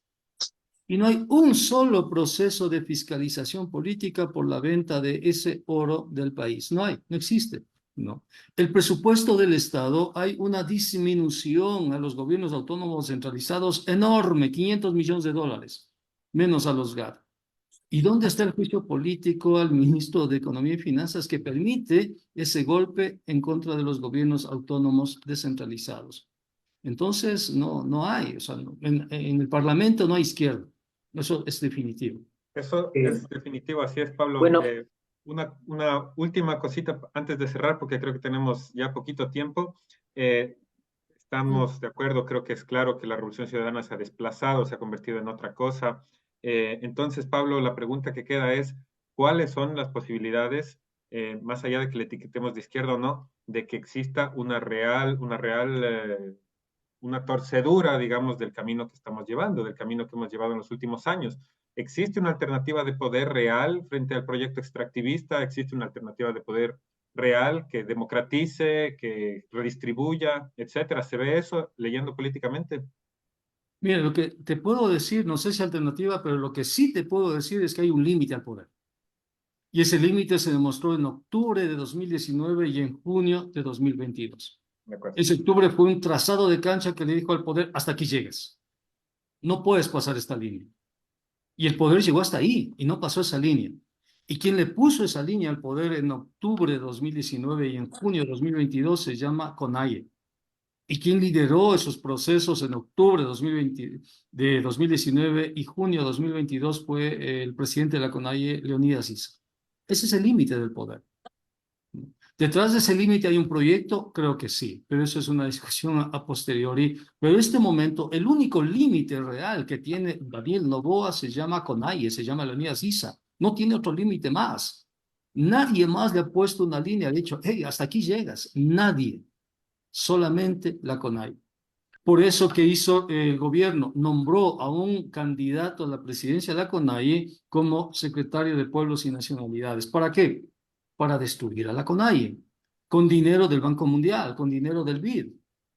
S3: y no hay un solo proceso de fiscalización política por la venta de ese oro del país. No hay, no existe. No. El presupuesto del Estado, hay una disminución a los gobiernos autónomos centralizados enorme, 500 millones de dólares, menos a los GAR. ¿Y dónde está el juicio político al ministro de Economía y Finanzas que permite ese golpe en contra de los gobiernos autónomos descentralizados? Entonces, no hay, o sea, en el Parlamento no hay izquierda, eso es definitivo.
S4: Eso
S2: Eh,
S4: es definitivo, así es, Pablo.
S2: bueno,
S4: Una última cosita antes de cerrar, porque creo que tenemos ya poquito tiempo. Eh, Estamos de acuerdo, creo que es claro que la Revolución Ciudadana se ha desplazado, se ha convertido en otra cosa. Entonces, Pablo, la pregunta que queda es, ¿cuáles son las posibilidades, más allá de que le etiquetemos de izquierda o no, de que exista una torcedura, digamos, del camino que estamos llevando, del camino que hemos llevado en los últimos años? ¿Existe una alternativa de poder real frente al proyecto extractivista? ¿Existe una alternativa de poder real que democratice, que redistribuya, etcétera? ¿Se ve eso leyendo políticamente?
S3: Mira, lo que te puedo decir, no sé si alternativa, pero lo que sí te puedo decir es que hay un límite al poder. Y ese límite se demostró en octubre de 2019 y en junio de 2022.
S4: De acuerdo.
S3: Ese octubre fue un trazado de cancha que le dijo al poder, hasta aquí llegues. No puedes pasar esta línea. Y el poder llegó hasta ahí y no pasó esa línea. Y quien le puso esa línea al poder en octubre de 2019 y en junio de 2022 se llama CONAIE. Y quien lideró esos procesos en octubre de 2019 y junio de 2022 fue el presidente de la CONAIE, Leonidas Issa. Ese es el límite del poder. ¿Detrás de ese límite hay un proyecto? Creo que sí, pero eso es una discusión a posteriori. Pero en este momento, el único límite real que tiene Daniel Noboa se llama CONAIE, se llama Leonidas Issa. No tiene otro límite más. Nadie más le ha puesto una línea, ha dicho, hey, hasta aquí llegas. Nadie, solamente la CONAIE. Por eso que hizo el gobierno, nombró a un candidato a la presidencia de la CONAIE como secretario de Pueblos y Nacionalidades. ¿Para qué? Para destruir a la CONAIE, con dinero del Banco Mundial, con dinero del BID,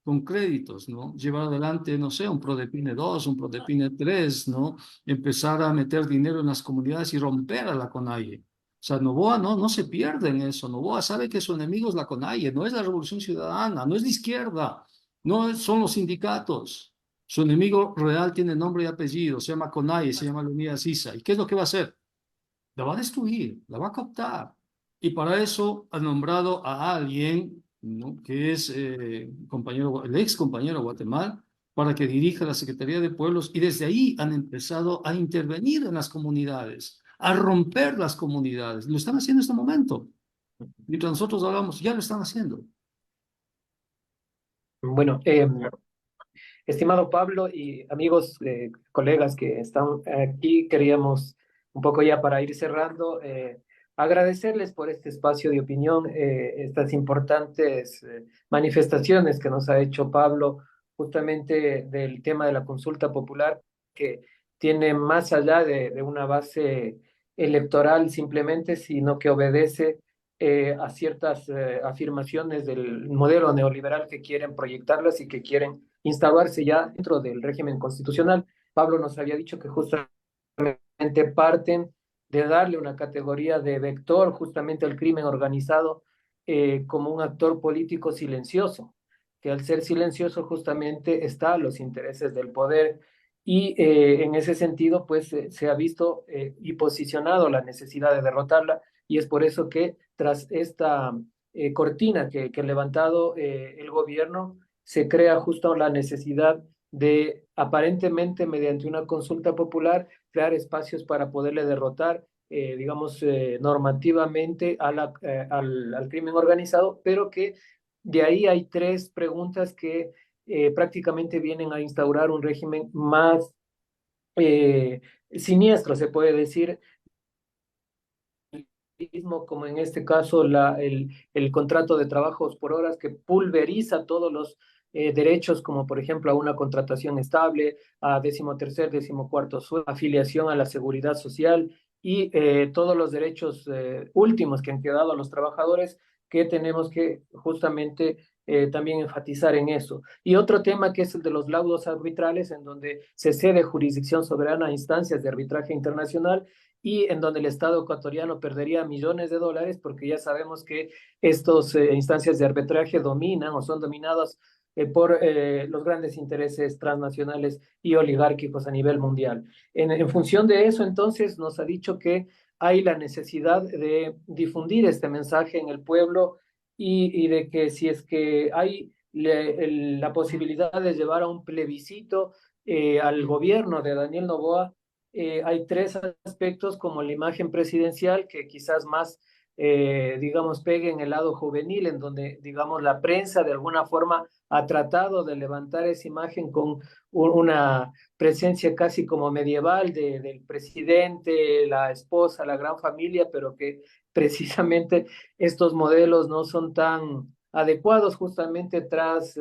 S3: con créditos, ¿no? Llevar adelante, no sé, un Prodepine 2, un Prodepine 3, ¿no? Empezar a meter dinero en las comunidades y romper a la CONAIE. O sea, Noboa no se pierde en eso. Noboa sabe que su enemigo es la CONAIE, no es la Revolución Ciudadana, no es de izquierda. No son los sindicatos. Su enemigo real tiene nombre y apellido, se llama CONAIE, se llama Leonidas Issa. ¿Y qué es lo que va a hacer? La va a destruir, la va a cooptar. Y para eso ha nombrado a alguien, ¿no? Que es el ex compañero de Guatemala, para que dirija la Secretaría de Pueblos. Y desde ahí han empezado a intervenir en las comunidades, a romper las comunidades. Lo están haciendo en este momento. Mientras nosotros hablamos, ya lo están haciendo.
S2: bueno, estimado Pablo y amigos, colegas que están aquí, queríamos un poco ya para ir cerrando, agradecerles por este espacio de opinión, estas importantes manifestaciones que nos ha hecho Pablo justamente del tema de la consulta popular, que tiene más allá de una base electoral simplemente, sino que obedece a ciertas afirmaciones del modelo neoliberal que quieren proyectarlas y que quieren instalarse ya dentro del régimen constitucional. Pablo nos había dicho que justamente parten de darle una categoría de vector justamente al crimen organizado como un actor político silencioso, que al ser silencioso justamente está a los intereses del poder y en ese sentido pues se ha visto y posicionado la necesidad de derrotarla y es por eso que tras esta cortina que ha levantado el gobierno se crea justo la necesidad de aparentemente mediante una consulta popular crear espacios para poderle derrotar, digamos, normativamente al crimen organizado, pero que de ahí hay tres preguntas que prácticamente vienen a instaurar un régimen más siniestro, se puede decir, como en este caso el contrato de trabajos por horas que pulveriza todos los derechos, como por ejemplo a una contratación estable, a 13º, 14º afiliación a la seguridad social y todos los derechos últimos que han quedado a los trabajadores, que tenemos que justamente también enfatizar en eso. Y otro tema que es el de los laudos arbitrales, en donde se cede jurisdicción soberana a instancias de arbitraje internacional y en donde el Estado ecuatoriano perdería millones de dólares, porque ya sabemos que estas instancias de arbitraje dominan o son dominadas por los grandes intereses transnacionales y oligárquicos a nivel mundial. En función de eso, entonces, nos ha dicho que hay la necesidad de difundir este mensaje en el pueblo y de que si es que hay la posibilidad de llevar a un plebiscito al gobierno de Daniel Noboa, hay tres aspectos como la imagen presidencial que quizás más, digamos, pegue en el lado juvenil, en donde, digamos, la prensa de alguna forma ha tratado de levantar esa imagen con una presencia casi como medieval del presidente, la esposa, la gran familia, pero que precisamente estos modelos no son tan adecuados justamente tras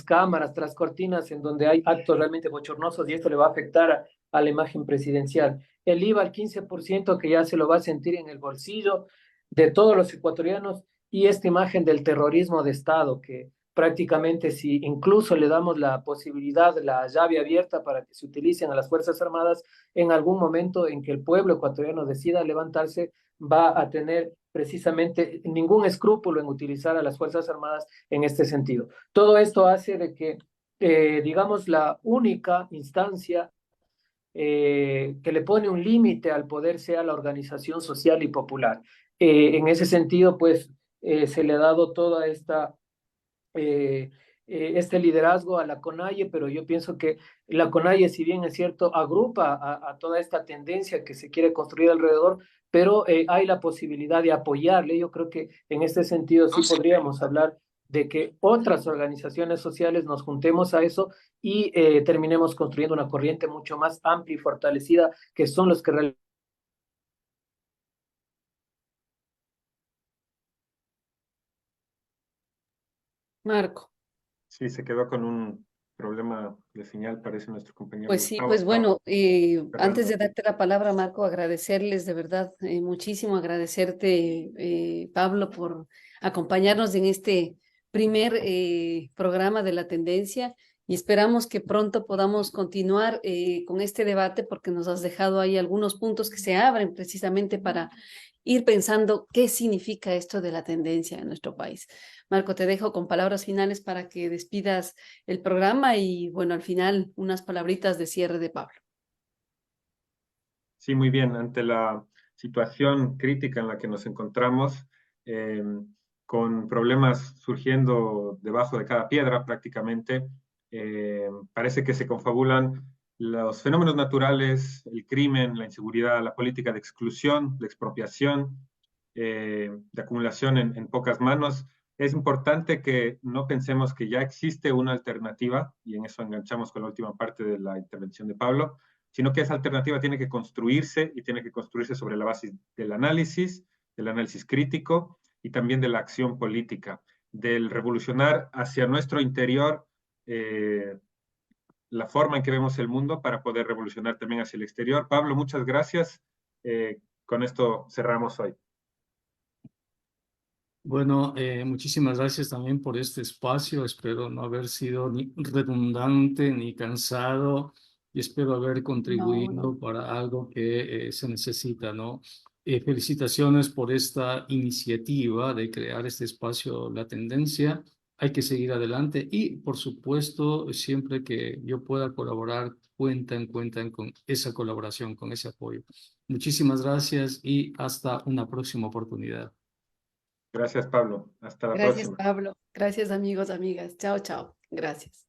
S2: cámaras, tras cortinas, en donde hay actos realmente bochornosos y esto le va a afectar a la imagen presidencial. El IVA al 15% que ya se lo va a sentir en el bolsillo de todos los ecuatorianos y esta imagen del terrorismo de Estado que prácticamente si incluso le damos la posibilidad, la llave abierta para que se utilicen a las Fuerzas Armadas, en algún momento en que el pueblo ecuatoriano decida levantarse, va a tener precisamente ningún escrúpulo en utilizar a las Fuerzas Armadas en este sentido. Todo esto hace de que, digamos, la única instancia que le pone un límite al poder sea la organización social y popular. En ese sentido, pues, se le ha dado toda eh, este liderazgo a la CONAIE, pero yo pienso que la CONAIE, si bien es cierto, agrupa a toda esta tendencia que se quiere construir alrededor, pero hay la posibilidad de apoyarle. Yo creo que en este sentido sí podríamos hablar de que otras organizaciones sociales nos juntemos a eso y terminemos construyendo una corriente mucho más amplia y fortalecida, que son los que realmente...
S1: Marco.
S4: Sí, se quedó con un problema de señal, parece nuestro compañero
S1: Pues sí,
S4: Gustavo.
S1: pues bueno, antes
S4: Fernando.
S1: de darte la palabra, Marco, agradecerles de verdad muchísimo, agradecerte, Pablo, por acompañarnos en este primer programa de la tendencia y esperamos que pronto podamos continuar con este debate porque nos has dejado ahí algunos puntos que se abren precisamente para ir pensando qué significa esto de la tendencia en nuestro país. Marco, te dejo con palabras finales para que despidas el programa y bueno, al final unas palabritas de cierre de Pablo.
S4: Sí, muy bien. Ante la situación crítica en la que nos encontramos, eh, con problemas surgiendo debajo de cada piedra prácticamente, parece que se confabulan los fenómenos naturales, el crimen, la inseguridad, la política de exclusión, de expropiación, de acumulación en pocas manos. Es importante que no pensemos que ya existe una alternativa, y en eso enganchamos con la última parte de la intervención de Pablo, sino que esa alternativa tiene que construirse y tiene que construirse sobre la base del análisis crítico y también de la acción política, del revolucionar hacia nuestro interior la forma en que vemos el mundo para poder revolucionar también hacia el exterior. Pablo, muchas gracias. Con esto cerramos hoy.
S3: Bueno, muchísimas gracias también por este espacio. Espero no haber sido ni redundante ni cansado y espero haber
S1: No, no.
S3: contribuido para algo que se necesita, ¿no? Felicitaciones por esta iniciativa de crear este espacio La Tendencia. Hay que seguir adelante y, por supuesto, siempre que yo pueda colaborar, cuentan con esa colaboración, con ese apoyo. Muchísimas gracias y hasta una próxima oportunidad.
S4: Gracias, Pablo. Hasta la
S1: Gracias,
S4: próxima.
S1: Pablo. Gracias, amigos, amigas. Chao, chao. Gracias.